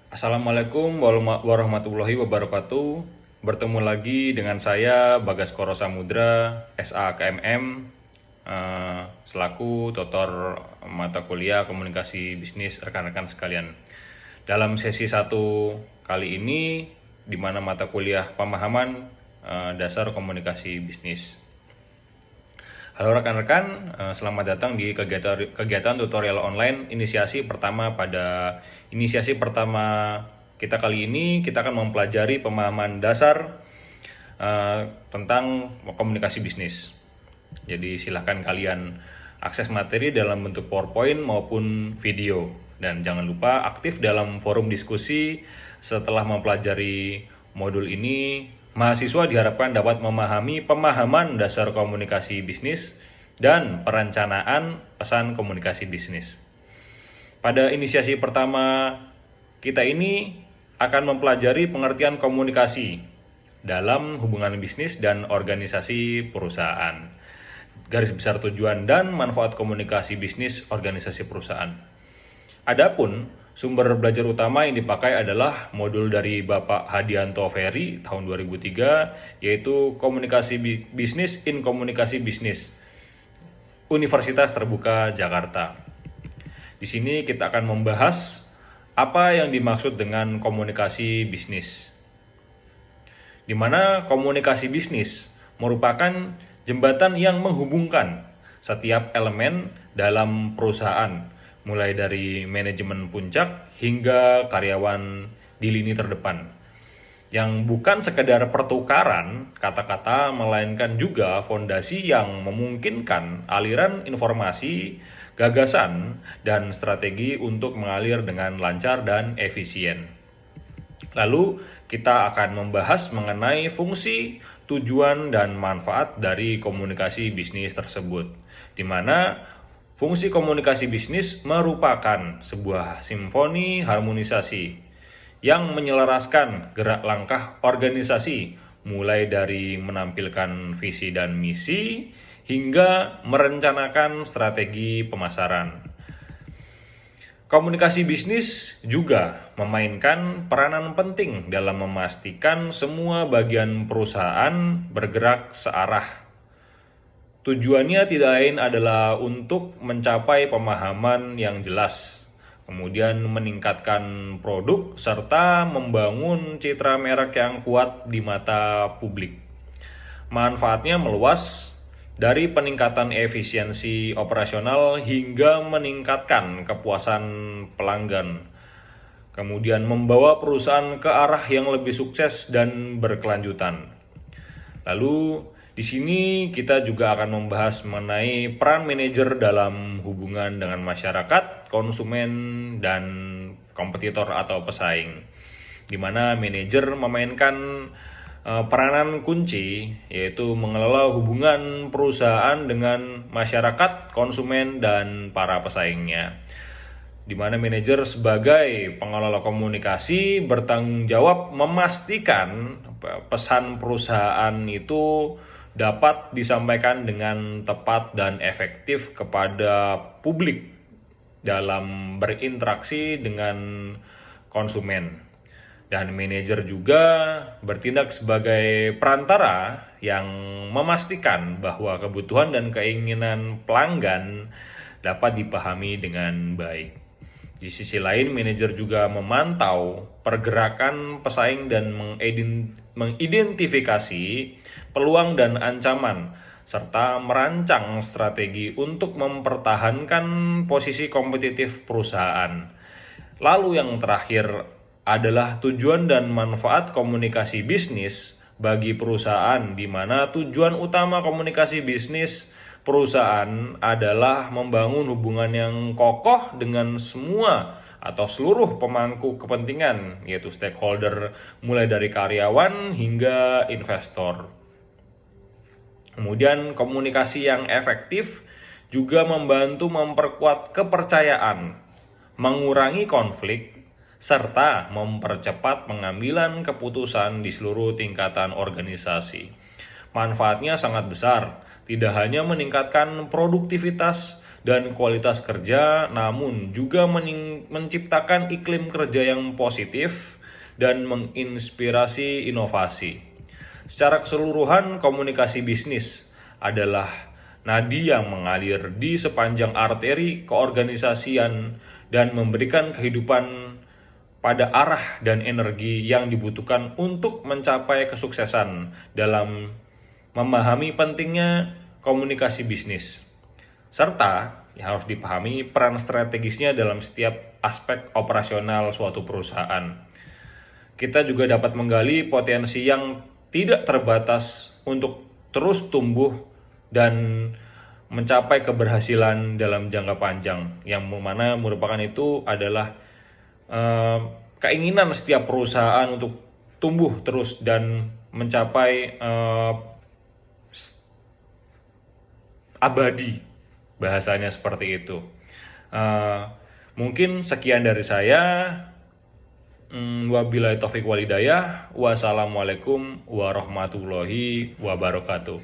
Assalamualaikum warahmatullahi wabarakatuh. Bertemu lagi dengan saya Bagaskoro Samudra, SAKMM, selaku tutor mata kuliah komunikasi bisnis rekan-rekan sekalian. Dalam sesi 1 kali ini, di mana mata kuliah pemahaman dasar komunikasi bisnis. Halo rekan-rekan, selamat datang di kegiatan tutorial online inisiasi pertama. Pada inisiasi pertama kita kali ini, kita akan mempelajari pemahaman dasar tentang komunikasi bisnis. Jadi silahkan kalian akses materi dalam bentuk PowerPoint maupun video. Dan jangan lupa aktif dalam forum diskusi. Setelah mempelajari modul ini, mahasiswa diharapkan dapat memahami pemahaman dasar komunikasi bisnis dan perencanaan pesan komunikasi bisnis. Pada inisiasi pertama kita ini akan mempelajari pengertian komunikasi dalam hubungan bisnis dan organisasi perusahaan. Garis besar tujuan dan manfaat komunikasi bisnis organisasi perusahaan. Adapun sumber belajar utama yang dipakai adalah modul dari Bapak Hadianto Ferry tahun 2003, yaitu Komunikasi Bisnis in Komunikasi Bisnis, Universitas Terbuka Jakarta. Di sini kita akan membahas apa yang dimaksud dengan komunikasi bisnis. Di mana komunikasi bisnis merupakan jembatan yang menghubungkan setiap elemen dalam perusahaan, mulai dari manajemen puncak hingga karyawan di lini terdepan, yang bukan sekedar pertukaran kata-kata, melainkan juga fondasi yang memungkinkan aliran informasi, gagasan, dan strategi untuk mengalir dengan lancar dan efisien. Lalu kita akan membahas mengenai fungsi, tujuan, dan manfaat dari komunikasi bisnis tersebut, di mana fungsi komunikasi bisnis merupakan sebuah simfoni harmonisasi yang menyelaraskan gerak langkah organisasi, mulai dari menampilkan visi dan misi hingga merencanakan strategi pemasaran. Komunikasi bisnis juga memainkan peranan penting dalam memastikan semua bagian perusahaan bergerak searah. Tujuannya tidak lain adalah untuk mencapai pemahaman yang jelas, kemudian meningkatkan produk, serta membangun citra merek yang kuat di mata publik. Manfaatnya meluas, dari peningkatan efisiensi operasional hingga meningkatkan kepuasan pelanggan, kemudian membawa perusahaan ke arah yang lebih sukses dan berkelanjutan. Lalu di sini kita juga akan membahas mengenai peran manajer dalam hubungan dengan masyarakat, konsumen, dan kompetitor atau pesaing, di mana manajer memainkan peranan kunci, yaitu mengelola hubungan perusahaan dengan masyarakat, konsumen, dan para pesaingnya. Di mana manajer sebagai pengelola komunikasi bertanggung jawab memastikan pesan perusahaan itu dapat disampaikan dengan tepat dan efektif kepada publik dalam berinteraksi dengan konsumen. Dan manajer juga bertindak sebagai perantara yang memastikan bahwa kebutuhan dan keinginan pelanggan dapat dipahami dengan baik. Di sisi lain, manajer juga memantau pergerakan pesaing dan mengidentifikasi peluang dan ancaman, serta merancang strategi untuk mempertahankan posisi kompetitif perusahaan. Lalu yang terakhir adalah tujuan dan manfaat komunikasi bisnis bagi perusahaan, di mana tujuan utama komunikasi bisnis perusahaan adalah membangun hubungan yang kokoh dengan semua atau seluruh pemangku kepentingan, yaitu stakeholder, mulai dari karyawan hingga investor. Kemudian komunikasi yang efektif juga membantu memperkuat kepercayaan, mengurangi konflik, serta mempercepat pengambilan keputusan di seluruh tingkatan organisasi. Manfaatnya sangat besar, tidak hanya meningkatkan produktivitas dan kualitas kerja, namun juga menciptakan iklim kerja yang positif dan menginspirasi inovasi. Secara keseluruhan, komunikasi bisnis adalah nadi yang mengalir di sepanjang arteri keorganisasian dan memberikan kehidupan pada arah dan energi yang dibutuhkan untuk mencapai kesuksesan dalam memahami pentingnya komunikasi bisnis. Serta yang harus dipahami peran strategisnya dalam setiap aspek operasional suatu perusahaan. Kita juga dapat menggali potensi yang tidak terbatas untuk terus tumbuh dan mencapai keberhasilan dalam jangka panjang, yang mana merupakan itu adalah keinginan setiap perusahaan untuk tumbuh terus dan mencapai abadi, bahasanya seperti itu. Mungkin sekian dari saya. Wabillahi taufiq walhidayah. Wassalamualaikum warahmatullahi wabarakatuh.